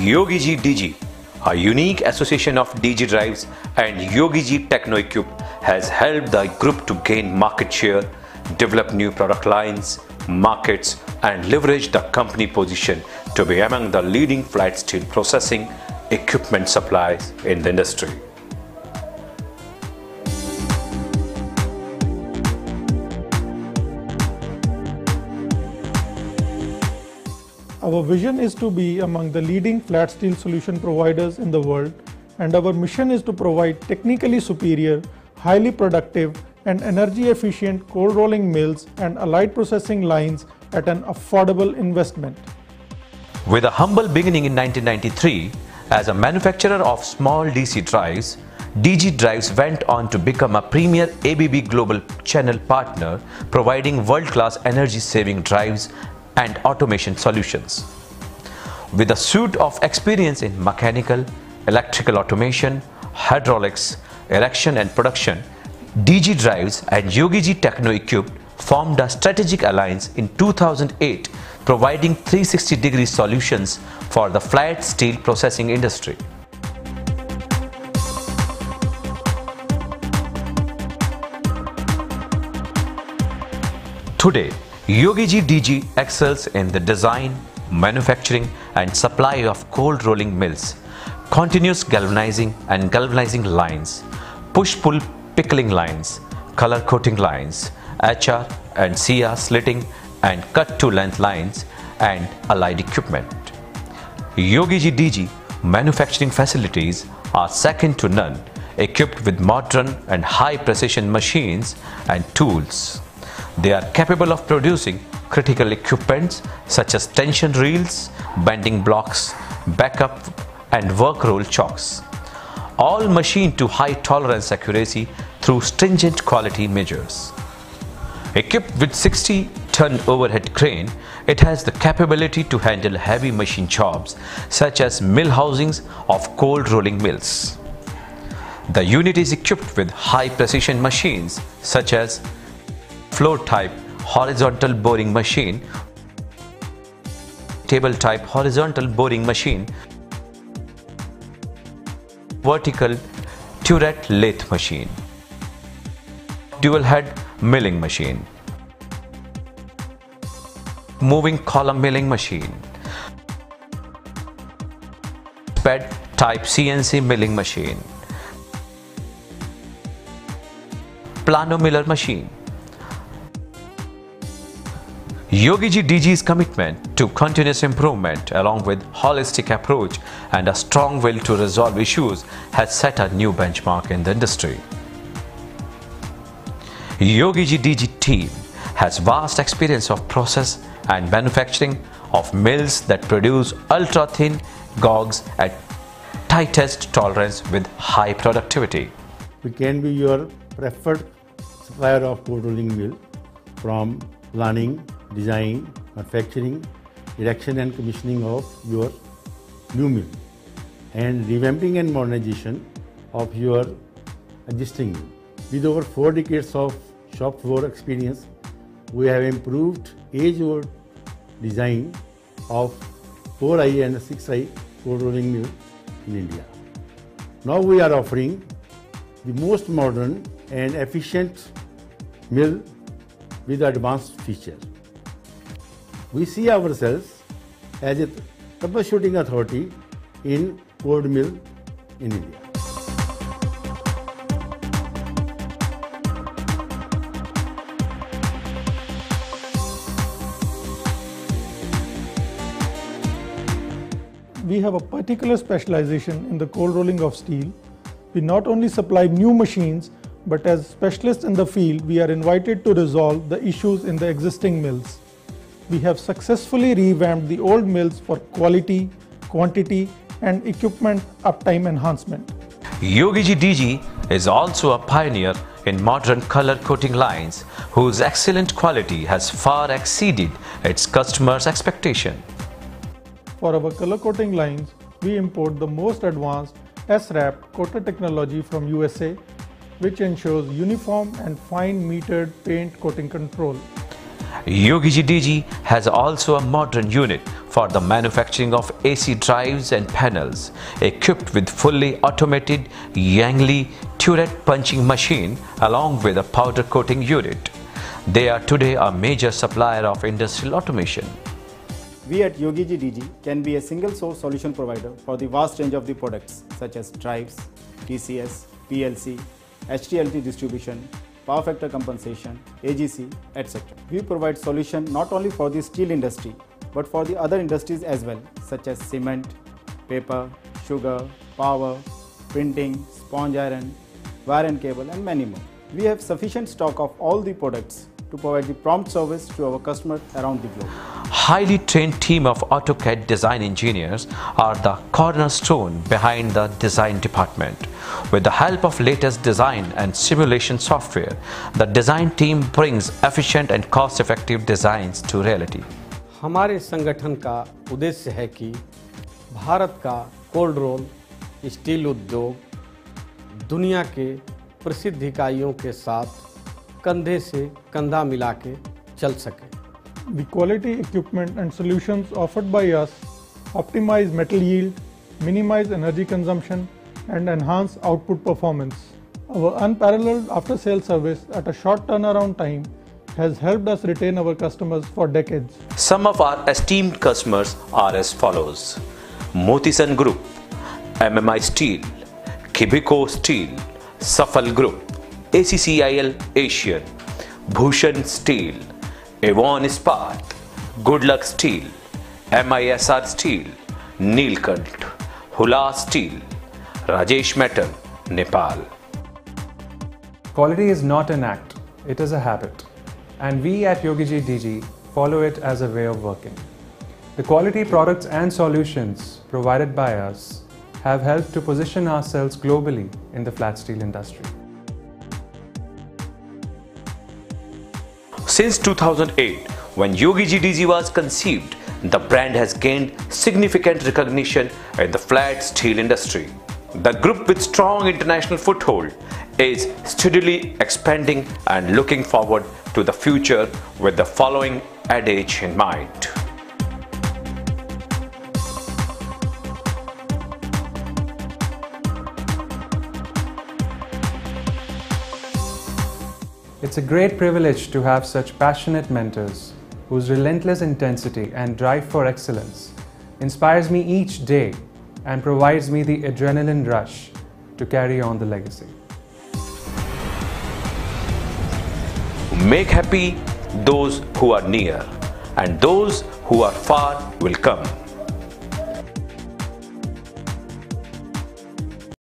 YogiG DG, a unique association of DG drives and YogiG TechnoEquip has helped the group to gain market share, develop new product lines, markets, and leverage the company position to be among the leading flat steel processing equipment suppliers in the industry. Our vision is to be among the leading flat steel solution providers in the world, and our mission is to provide technically superior, highly productive and energy efficient cold rolling mills and allied processing lines at an affordable investment. With a humble beginning in 1993 as a manufacturer of small DC drives, DG Drives went on to become a premier ABB global channel partner, providing world-class energy-saving drives and automation solutions. With a suite of experience in mechanical, electrical automation, hydraulics, erection and production, DG Drives and YogiG TechnoEquip formed a strategic alliance in 2008, providing 360-degree solutions for the flat steel processing industry. Today, YogiG DG excels in the design, manufacturing and supply of cold rolling mills, continuous galvanizing and galvanizing lines, push-pull pickling lines, color coating lines, HR and CR slitting and cut-to-length lines and allied equipment. YogiG DG manufacturing facilities are second to none, equipped with modern and high-precision machines and tools. They are capable of producing critical equipment such as tension reels, bending blocks, backup and work roll chocks, all machined to high tolerance accuracy through stringent quality measures. Equipped with 60-ton overhead crane, it has the capability to handle heavy machine jobs such as mill housings of cold rolling mills. The unit is equipped with high precision machines such as floor type horizontal boring machine, table type horizontal boring machine, vertical turret lathe machine, dual head milling machine, moving column milling machine, bed type CNC milling machine, plano miller machine. YogiG DG's commitment to continuous improvement along with holistic approach and a strong will to resolve issues has set a new benchmark in the industry. YogiG DG team has vast experience of process and manufacturing of mills that produce ultra-thin GOGs at tightest tolerance with high productivity. We can be your preferred supplier of cold rolling mill from planning, design, manufacturing, erection and commissioning of your new mill and revamping and modernization of your existing mill. With over 4 decades of shop floor experience, we have improved age-old design of 4i and 6i cold rolling mill in India. Now we are offering the most modern and efficient mill with advanced feature. We see ourselves as a troubleshooting authority in cold mill in India. We have a particular specialization in the cold rolling of steel. We not only supply new machines, but as specialists in the field, we are invited to resolve the issues in the existing mills. We have successfully revamped the old mills for quality, quantity, and equipment uptime enhancement. YogiG DG is also a pioneer in modern color coating lines, whose excellent quality has far exceeded its customers' expectation. For our color coating lines, we import the most advanced SRAP coater technology from USA, which ensures uniform and fine metered paint coating control. YogiG DG has also a modern unit for the manufacturing of AC drives and panels, equipped with fully automated Yangle turret punching machine along with a powder coating unit. They are today a major supplier of industrial automation. We at Yogi Ji DG can be a single source solution provider for the vast range of the products such as drives, TCS, PLC, HTLT distribution, power factor compensation, AGC, etc. We provide solution not only for the steel industry but for the other industries as well, such as cement, paper, sugar, power, printing, sponge iron, wire and cable, and many more. We have sufficient stock of all the products to provide the prompt service to our customers around the globe. Highly trained team of AutoCAD design engineers are the cornerstone behind the design department. With the help of latest design and simulation software, the design team brings efficient and cost-effective designs to reality. हमारे संगठन का उद्देश्य है कि भारत का cold role steel उद्योग दुनिया के प्रसिद्ध इकाइयों के साथ कंधे से कंधा मिला के चल सके। The quality equipment and solutions offered by us optimize metal yield, minimize energy consumption, and enhance output performance. Our unparalleled after-sales service at a short turnaround time has helped us retain our customers for decades. Some of our esteemed customers are as follows: Motisan Group, MMI Steel, Kibiko Steel, Safal Group, ACCIL Asian, Bhushan Steel, Avon Ispat, Goodluck Steel, MISR Steel, Neelkant, Hula Steel, Rajesh Metal, Nepal. Quality is not an act, it is a habit. And we at Yogi Ji DG follow it as a way of working. The quality products and solutions provided by us have helped to position ourselves globally in the flat steel industry. Since 2008, when Yogi Ji DG was conceived, the brand has gained significant recognition in the flat steel industry. The group, with strong international foothold, is steadily expanding and looking forward to the future with the following adage in mind. It's a great privilege to have such passionate mentors whose relentless intensity and drive for excellence inspires me each day and provides me the adrenaline rush to carry on the legacy. Make happy those who are near, and those who are far will come.